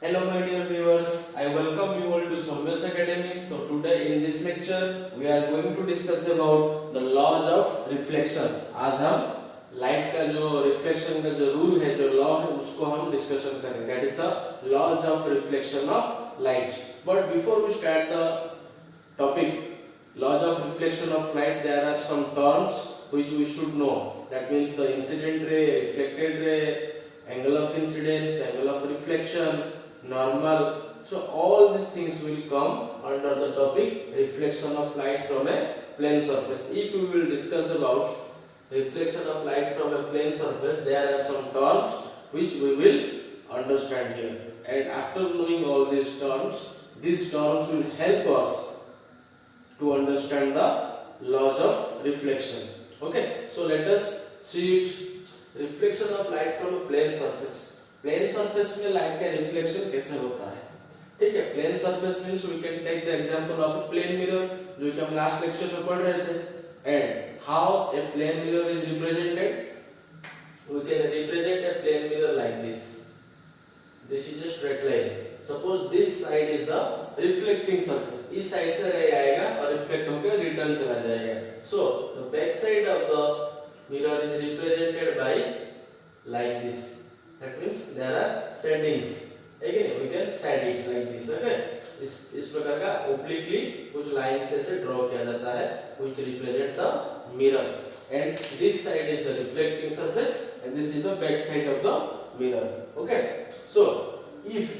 Hello my dear viewers, I welcome you all to Soumya's Academy. So today in this lecture we are going to discuss about the laws of reflection. आज हम light का जो reflection का जो rule है, जो law है, उसको हम डिस्कशन करेंगे. That is the laws of reflection of light. But before we start the topic, laws of reflection of light, there are some terms which we should know. That means the incident ray, reflected ray, angle of incidence, angle of reflection, normal. So all these things will come under the topic reflection of light from a plane surface. If we will discuss about reflection of light from a plane surface, there are some terms which we will understand here. And after knowing all these terms will help us to understand the laws of reflection. Okay, so let us see it. Reflection of light from a plane surface. Plane surface में light का reflection कैसे होता है? ठीक है, plane surface means we can take the example of a plane mirror, जो कि हम लास्ट लेक्चर में पढ़ रहे थे. And how a plane mirror is represented? We can represent a plane mirror like this. This is a straight line. Suppose this side is the reflecting surface. इस side से ray आएगा और reflect होकर return चला जाएगा. So the back side of the mirror is represented by like this. That means there are shadings. Again we can shade it like this. Okay, इस प्रकार का obliquely कुछ lines से draw किया जाता है which represents the mirror. And this side is the reflecting surface and this is the back side of the mirror. Okay, so if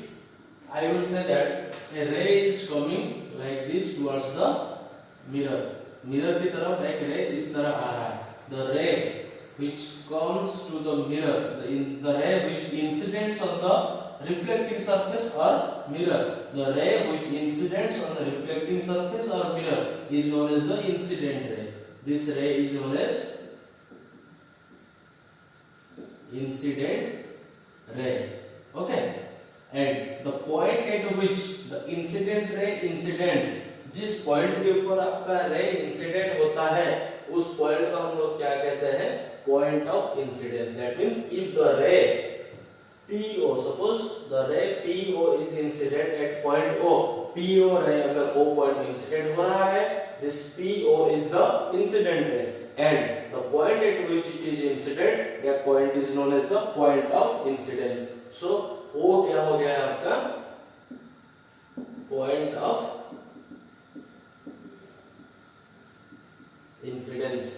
I will say that a ray is coming like this towards the mirror. Mirror की तरफ एक ray इस तरह आ रहा है. The ray which comes to the mirror, the ray which incidents on the reflecting surface or mirror, the ray which incidents on the reflecting surface or mirror is known as the incident ray. This ray is known as incident ray. Okay, and the point at which the incident ray incidents, जिस point के ऊपर आपका ray incident होता है, उस point को हम लोग क्या कहते हैं? Point of incidence. That means if the ray PO, suppose the ray PO is incident at point O, PO ray अगर O point में incident हो रहा है, this PO is the incident ray, and the point at which it is incident, that point is known as the point of incidence. So O क्या हो गया है आपका? Point of incidence.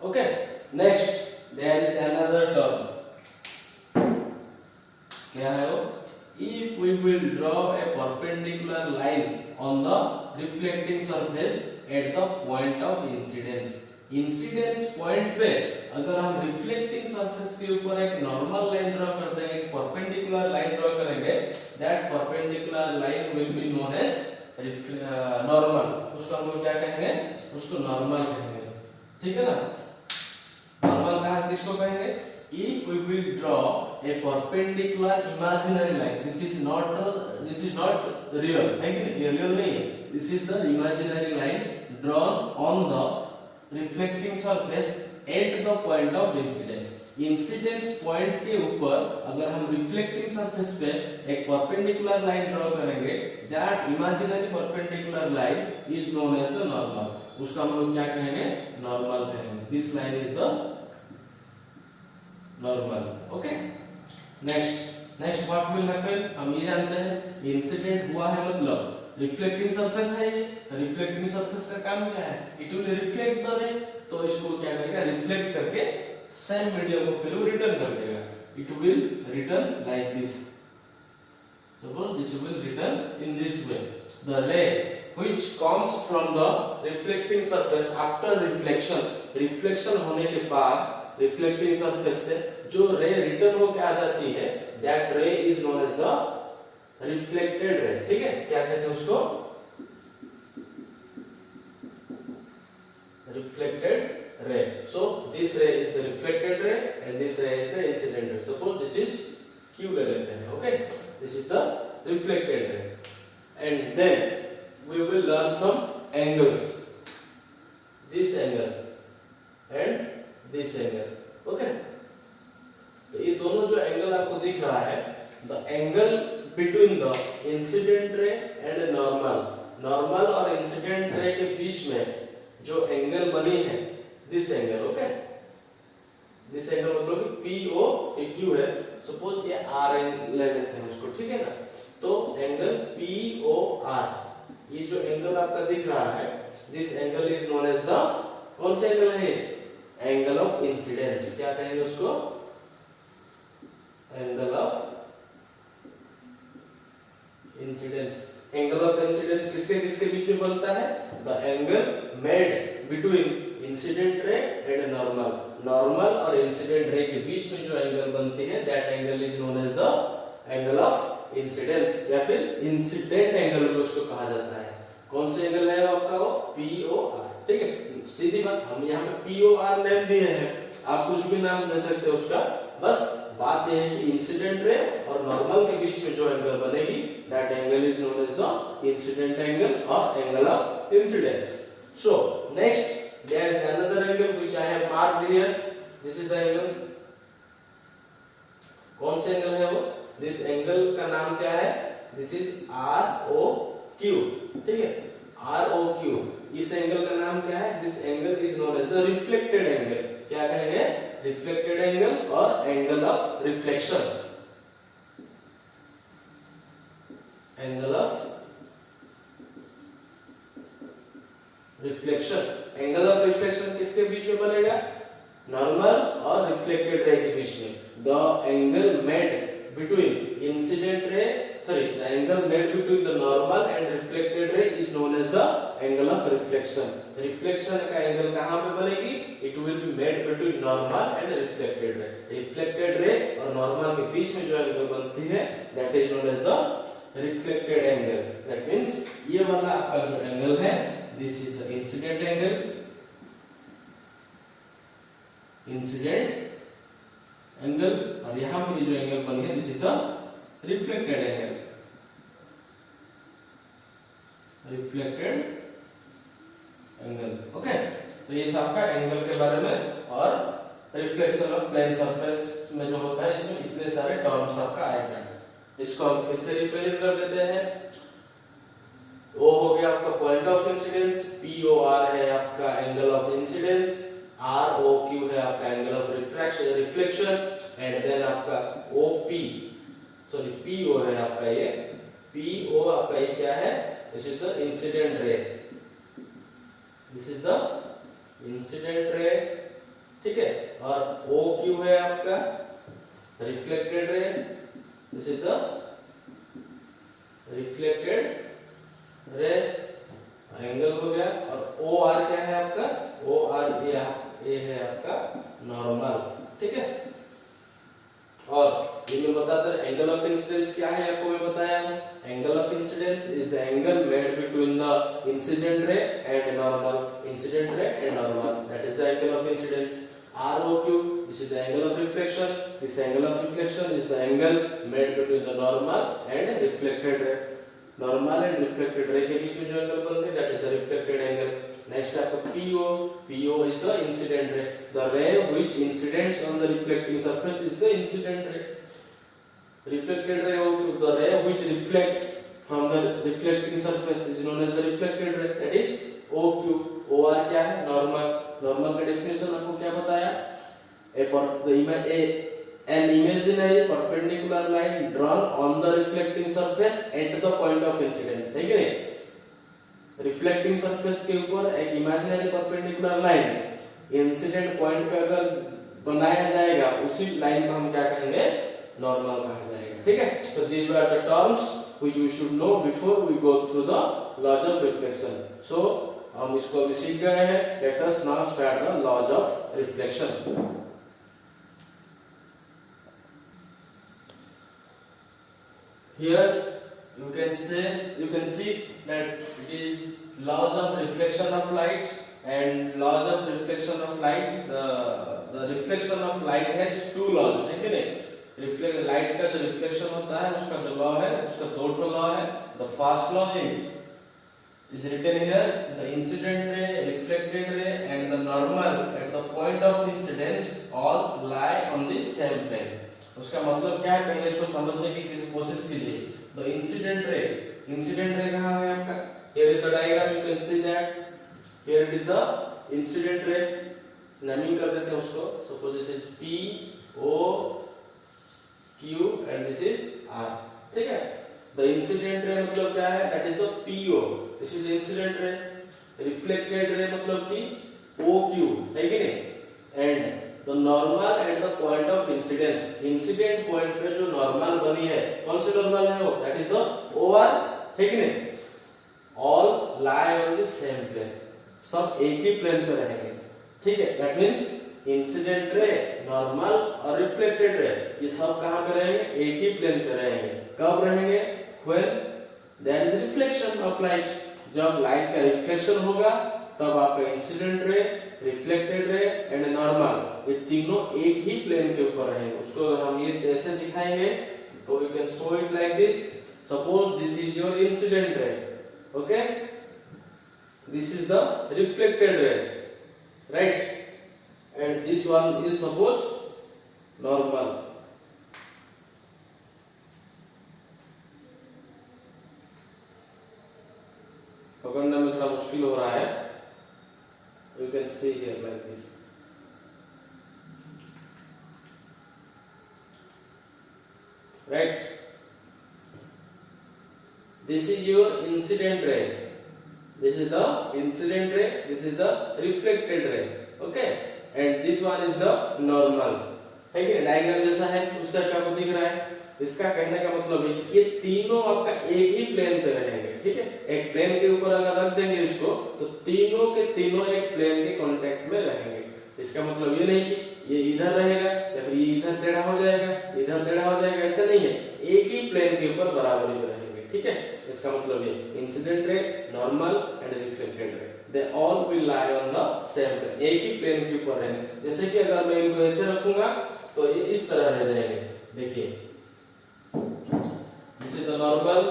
Okay, next there is another term. क्या है वो? If we will draw a perpendicular line on the reflecting surface at the point of incidence. Incidence point पे अगर हम reflecting surface के ऊपर एक normal line draw कर देंगे, एक perpendicular line draw करेंगे, that perpendicular line will be known as normal. उसको हम लोग क्या कहेंगे? उसको normal कहेंगे. ठीक है ना? नॉर्मल कहा किसको कहेंगे? If we will draw a perpendicular imaginary line, this is not real, है कि नहीं? ये real नहीं है. This is the imaginary line drawn on the reflecting surface at the point of incidence. Incidence point के ऊपर अगर हम reflecting surface पे एक perpendicular line draw करेंगे, that imaginary perpendicular line is known as the normal. उसका हम लोग क्या कहेंगे? नॉर्मल कहेंगे. This line is the normal. Okay, next what will happen? हम ये जानते हैं इंसिडेंट हुआ है मतलब रिफ्लेक्टिंग सरफेस है. ये रिफ्लेक्टिंग सरफेस का काम क्या है? इट विल रिफ्लेक्ट द रे. तो इसको क्या करेगा? रिफ्लेक्ट करके सेम मीडियम को फिर वो रिटर्न कर देगा. It will return like this. Suppose this will return in this way. The रे which comes from the reflecting surface after reflection होने के बाद reflecting surface से जो ray return होके आ जाती है, that ray is known as the reflected ray. ठीक है, क्या कहते हैं उसको? Reflected ray. So this ray is the reflected ray and this ray is the incident ray. Suppose this is Q ले लेते हैं. Okay, this is the reflected ray, and then we will learn some angles. This angle and this angle. Okay, तो ये दोनों जो angle आपको दिख रहा है, the angle between the incident ray and normal, normal और इंसिडेंट रे के बीच में जो एंगल बनी है, this angle, okay, this angle मतलब कि पी ओ ए क्यू है, सपोज ये आर ले लेते हैं उसको, ठीक है ना, तो एंगल पी ओ आर, ये जो एंगल आपका दिख रहा है, this angle is known as the, कौन सा एंगल है, एंगल ऑफ इंसिडेंस, क्या कहेंगे उसको, angle of incidence. Angle of incidence किसके किसके बीच में बनता है, the angle made between incident ray and normal, normal और इंसिडेंट रे के बीच में जो एंगल बनती है, that angle is known as the angle of incidence, या फिर इंसिडेंट एंगल भी उसको कहा जाता है। कौन सा एंगल है आपका, वो पी ओ आर, ठीक है, सीधी बात, हम यहाँ पे पी ओ आर नेम दिए हैं, आप कुछ भी नाम दे सकते हो उसका, बस बात यह है कि इंसिडेंट रे और नॉर्मल के बीच में जो एंगल बनेगी, that angle is known as the incident angle और angle of incidence. So next there is another angle which I have marked here, this is the angle, कौन सा एंगल है वो, दिस एंगल का नाम क्या है, this is R O Q, ठीक है, आर ओ क्यू, इस एंगल का नाम क्या है, this angle is known as the reflected angle, क्या कहेंगे, रिफ्लेक्टेड एंगल और angle of reflection, angle of reflection. Angle of reflection किसके बीच में बनेगा, नॉर्मल और रिफ्लेक्टेड रे के बीच में, the angle made between incident ray, sorry, the angle made between the normal and reflected ray is known as the angle of reflection. Reflection का angle कहां पे बनेगी, it will be made between normal and reflected ray, reflected ray और normal के बीच में जो angle बनती है, that is known as the reflected angle. That means ये वाला आपका जो एंगल है, this is the incident angle, incident angle, और यहां पे जो एंगल बनी है, this is the reflected angle, reflected angle, okay. तो ये था आपका एंगल के बारे में, और रिफ्लेक्शन ऑफ प्लेन सरफेस में जो होता है, इसमें इतने सारे टर्म्स आपका आएगा, इसको हम फिर से रिप्रेजेंट कर देते हैं। O हो गया आपका point of incidence, P O R है आपका angle of incidence, R O Q है आपका angle of reflection, and then आपका O P, sorry P O है आपका ये, पी ओ आपका ये क्या है, this is the incident ray, this is the incident ray, ठीक है, और ओ क्यू है आपका reflected ray, this is the reflected रे, एंगल हो गया, और ओ आर क्या है आपका, ओ आर ये है आपका नॉर्मल, ठीक है। और ये मैं बताता हूं एंगल ऑफ इंसिडेंस क्या है, आपको मैं बताया हूं, angle of incidence is the angle made between the incident ray and normal, incident ray and normal, that is the angle of incidence. ROQ, this is the angle of reflection, this angle of reflection is the angle made between the normal and reflected ray, normal and reflected ray के बीच में जो angle बनते हैं, that is the reflected angle. Next आपका PO is the incident ray, the ray which incidents on the reflecting surface is the incident ray. Reflected ray हो the ray which reflects from the reflecting surface is known as the reflected ray, that is OQ। OR क्या है, normal, normal का definition आपको क्या बताया, an imaginary perpendicular line drawn on the reflecting surface at the point of incidence, है कि नहीं, reflecting surface के ऊपर एक imaginary perpendicular line incident point पे अगर बनाया जाएगा, उसी लाइन को हम क्या कहेंगे, नॉर्मल कहा जाएगा, ठीक है। तो these were the terms which we should know before we go through the laws of reflection. So हम इसको अभी सीख गए हैं, let us now start the laws of reflection. Here you can see that it is laws of reflection of light, and laws of reflection of light, the reflection of light has two laws, है कि नहीं, reflect light का जो reflection होता है उसका जो law है, उसका दो ठो लॉ है। The first law is written here, the incident ray, reflected ray and the normal at the point of incidence all lie on the same plane। उसका मतलब क्या है, पहले इसको समझने की कोशिश कीजिए। द इंसिडेंट रे कहां है आपका? Here is the diagram, you can see that here it is the incident रे। नेमिंग कर देते हैं उसको, suppose this is P O Q and this is R, ठीक है। द इंसिडेंट रे मतलब क्या है? That is the PO, this is incident ray. Reflected रे मतलब कि OQ, है कि नहीं? And the normal at the point of incidence, incident point पे जो नॉर्मल बनी है, कौन सी नॉर्मल है वो? दैट इज द OR, है कि नहीं? All lie on the same plane, सब एक ही प्लेन पे रहेंगे, ठीक है। That means incident ray, normal और रिफ्लेक्टेड रे ये सब कहां पे रहेंगे? एक ही प्लेन पे रहेंगे। कब रहेंगे? When there is reflection of light, जब लाइट का रिफ्लेक्शन होगा तब आपका इंसिडेंट रे, रिफ्लेक्टेड रे एंड नॉर्मल ये तीनों एक ही प्लेन के ऊपर रहेंगे। उसको हम ये ऐसे दिखाएंगे तो you can show it like this. Suppose this is your incident ray, okay, this is the reflected रे, right, and this one is suppose normal। पकड़ने में थोड़ा मुश्किल हो रहा है, you can see here like this, right, this is your incident ray, this is the incident ray, this is the reflected ray, okay, and this one is the normal, है कि diagram जैसा है उस टाइप का आपको दिख रहा है। इसका कहने का मतलब है कि ये तीनों आपका एक ही प्लेन पे रहेंगे, ठीक है। एक प्लेन के ऊपर अगर रख देंगे इसको तो तीनों के तीनों एक प्लेन के कांटेक्ट में रहेंगे। इसका मतलब ये नहीं कि ये इधर रहेगा या फिर ये इधर टेढ़ा हो जाएगा, इधर टेढ़ा हो जाएगा, ऐसा नहीं है, एक ही प्लेन के ऊपर बराबरी में रहेंगे, ठीक है। इसका मतलब ये incident ray, normal and reflected ray they all will lie on the same plane, एक ही प्लेन के ऊपर रहेंगे। जैसे कि अगर मैं इनको ऐसे रखूंगा तो ये इस तरह रह जाएंगे, देखिए this is the normal,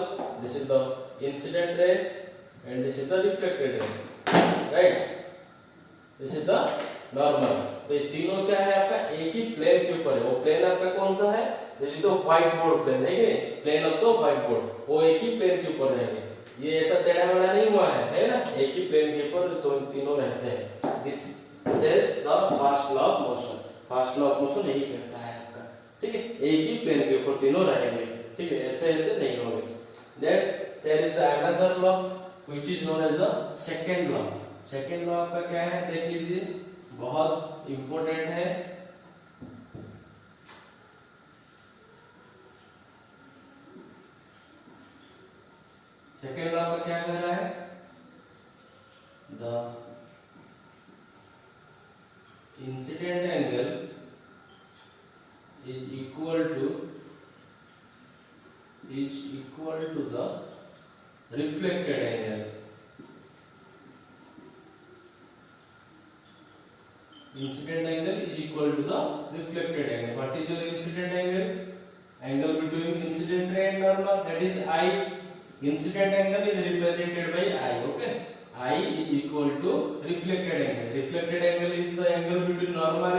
this is the incident ray and this is the reflected रे, right, this is the normal. तो ये तीनों क्या है आपका? एक ही प्लेन के ऊपर है। वो प्लेन आपका कौन सा है? This is the whiteboard plane, है कि plane of the whiteboard, वो एक ही प्लेन के ऊपर रहेंगे। ये ऐसा टेढ़ा मेढ़ा नहीं हुआ है ना, एक ही प्लेन के ऊपर तो तीनों रहते हैं। This says the first law of motion, first law of motion यही कहता है आपका, ठीक है। एक ही प्लेन के ऊपर तीनों रहेंगे, ठीक है, ऐसे ऐसे नहीं होंगे। That there is the another law which is known as the second law. Second law आपका क्या है? देख लीजिए, बहुत इंपॉर्टेंट है। सेकेंड लॉ का क्या कह रहा है? The incident angle is equal to the reflected angle. Incident angle is equal to the reflected angle. What is your incident angle? Angle between incident ray and normal, that is I. Incident angle is represented by I. Okay, I is equal to reflected angle. Reflected angle is the angle between normal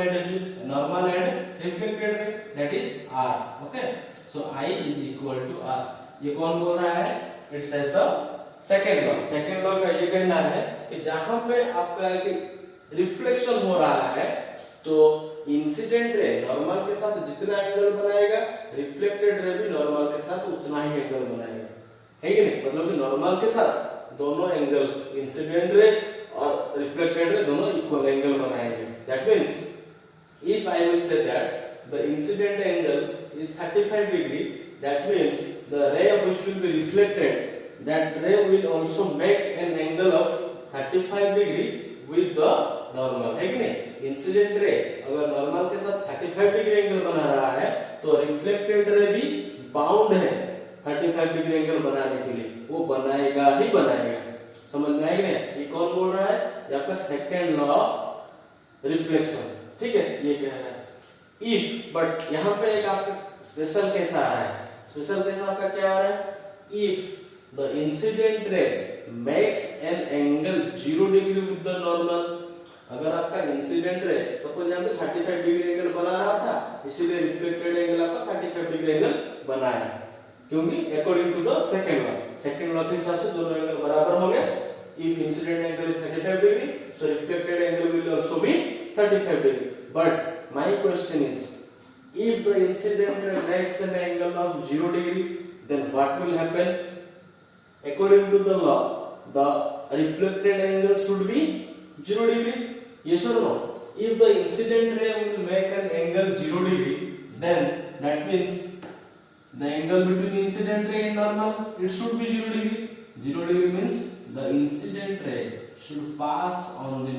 and reflected ray, that is R. Okay, so I is equal to R. ये कौन बोल रहा है? It says the second law. Second law का ये कहना है कि जहां पे आपका रिफ्लेक्शन हो रहा है तो इंसिडेंट रे नॉर्मल के साथ जितना एंगल बनाएगा, रिफ्लेक्टेड रे भी नॉर्मल के साथ उतना ही एंगल बनाएगा, है कि नहीं? मतलब कि नॉर्मल के साथ दोनों एंगल, इंसिडेंट रे और रिफ्लेक्टेड रे दोनों इक्वल एंगल बनाएंगे। That means if I will say that the incident angle is 35 degree, that means the ray which will be reflected, that रे will also make an angle of 35 degree with the normal, है कि नहीं? Incident ray अगर normal के साथ 35 degree angle बना रहा है तो रिफ्लेक्टेड रे भी बाउंड है 35 डिग्री एंगल बनाने के लिए, वो बनाएगा ही बनाएगा। समझ में आएगा? ये कौन बोल रहा है? ये आपका सेकंड लॉ रिफ्लेक्शन, ठीक है, ये कह रहा है। इफ, बट यहाँ पे एक आपका स्पेशल केस आ रहा है। स्पेशल केस आपका क्या आ रहा है? इफ द इंसिडेंट रे makes an angle 0 degree with the normal, अगर आपका इंसिडेंट रे सपोज यहाँ पे 35 डिग्री एंगल बना रहा था, इसीलिए रिफ्लेक्टेड एंगल आपका 35 डिग्री एंगल बनाया, क्योंकि according to the second law के हिसाब से दोनों एंगल बराबर हो गए। If incident angle is 35 degree, so reflected angle will also be 35 degree. But my question is, if the incident ray makes an angle of 0 degree, then what will happen? According to the law, the reflected angle should be 0 degree. Yes or no? If the incident ray will make an angle 0 degree, then that means the angle between incident ray and normal, it should be 0 degree. 0 degree means the incident ray should pass on the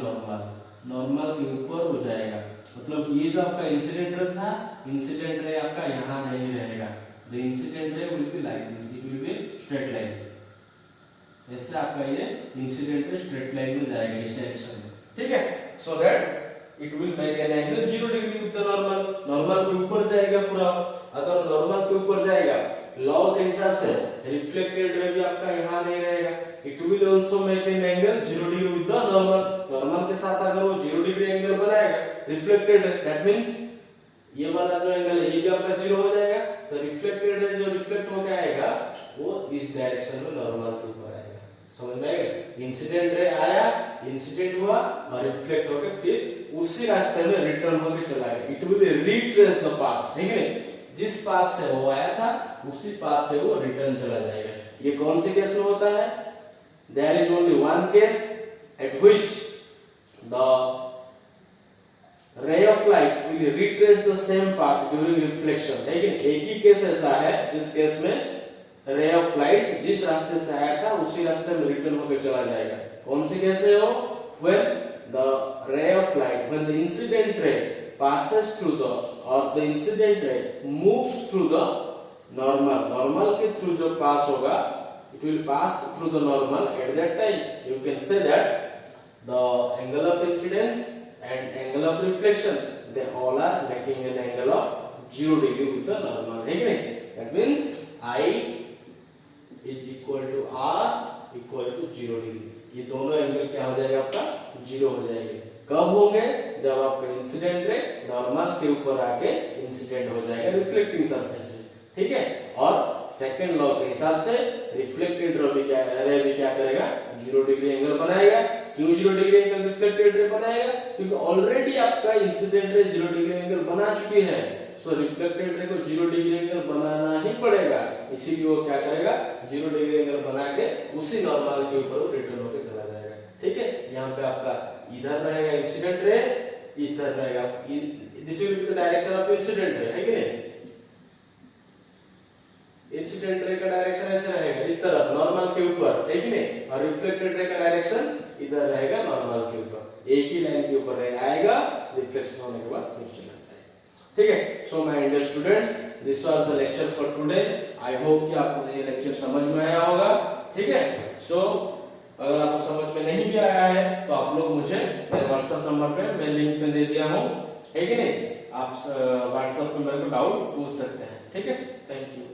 normal के ऊपर हो जाएगा। मतलब ये जो आपका incident ray था, incident ray आपका यहाँ नहीं रहेगा। The incident ray will be like this, it will be straight line। ऐसे आपका ये इंसिडेंट रे स्ट्रेट लाइन में जाएगा इस डायरेक्शन में, ठीक है? So that it will make an angle 0 degree with the normal के ऊपर जाएगा पूरा। अगर नॉर्मल के ऊपर जाएगा, लॉ के हिसाब से रिफ्लेक्टेड रे भी आपका यहाँ नहीं रहेगा। It will also make an angle 0 degree with the normal के साथ अगर वो 0 degree एंगल बनाएगा रिफ्लेक्टेड रे, that means ये वाला जो एंगल है ये भी आपका 0 हो जाएगा। तो रिफ्लेक्टेड रे जो रिफ्लेक्ट होकर आएगा वो इस डायरेक्शन में नॉर्मल के ऊपर आएगा। समझ में आएगा? इंसिडेंट रे आया, इंसिडेंट हुआ और रिफ्लेक्ट होकर फिर उसी रास्ते में रिटर्न होकर चला गया। It will retrace the path, ठीक है? जिस पाथ से वो आया था उसी पाथ से वो रिटर्न चला जाएगा। ये कौन से केस में होता है? There is only one case at which the ray of light will retrace the same path during reflection। लेकिन एक ही केस ऐसा है जिस केस में ray of light जिस रास्ते से आया था उसी रास्ते में रिटर्न होकर चला जाएगा। कौन सी केस है वो? When the ray of light, when the incident ray passes through the or the incident ray moves through the normal के थ्रू जो पास होगा, it will pass through the normal। At that time you can say that the angle of incidence and angle of reflection, they all are making an angle of 0 degree with the normal, है कि नहीं? That means I is equal to R equal to 0 degree। ये दोनों angle क्या हो जाएगा? आपका 0 हो जाएंगे। कब होंगे? जब आपका इंसिडेंट रे नॉर्मल के ऊपर आके इंसिडेंट हो जाएगा रिफ्लेक्टिंग सरफेस में, ठीक है? और सेकंड लॉ के हिसाब से रिफ्लेक्टेड रे भी क्या करेगा? 0 डिग्री एंगल बनाएगा। क्यों 0 डिग्री एंगल रिफ्लेक्टेड रे बनाएगा? क्योंकि ऑलरेडी आपका इंसिडेंट रे 0 डिग्री एंगल बना चुकी है। सो रिफ्लेक्टेड रे को 0 डिग्री एंगल बनाना ही पड़ेगा। इसीलिए वो क्या करेगा? 0 डिग्री एंगल बना के उसी नॉर्मल के ऊपर रिटर्न होकर चला जाएगा, ठीक है? यहाँ पे आपका इधर रहेगा इंसिडेंट रे, इधर रहेगा this will be the direction of incident ray, है कि नहीं? इंसिडेंट रे का डायरेक्शन ऐसे रहेगा इस तरफ नॉर्मल के ऊपर, है कि नहीं? और रिफ्लेक्टेड रे का डायरेक्शन इधर रहेगा नॉर्मल के ऊपर। एक ही लाइन के ऊपर आएगा, रिफ्लेक्शन होने के बाद फिर चला जाएगा, ठीक है? So my dear students, this was the lecture for today. I hope कि आपको ये लेक्चर समझ में आया होगा, ठीक है? सो अगर आपको समझ में नहीं भी आया है तो आप लोग मुझे मेरे व्हाट्सएप नंबर पे मैं लिंक पे दे दिया हूँ, है कि नहीं? आप व्हाट्सएप पे मेरे को डाउट पूछ सकते हैं, ठीक है? Thank you.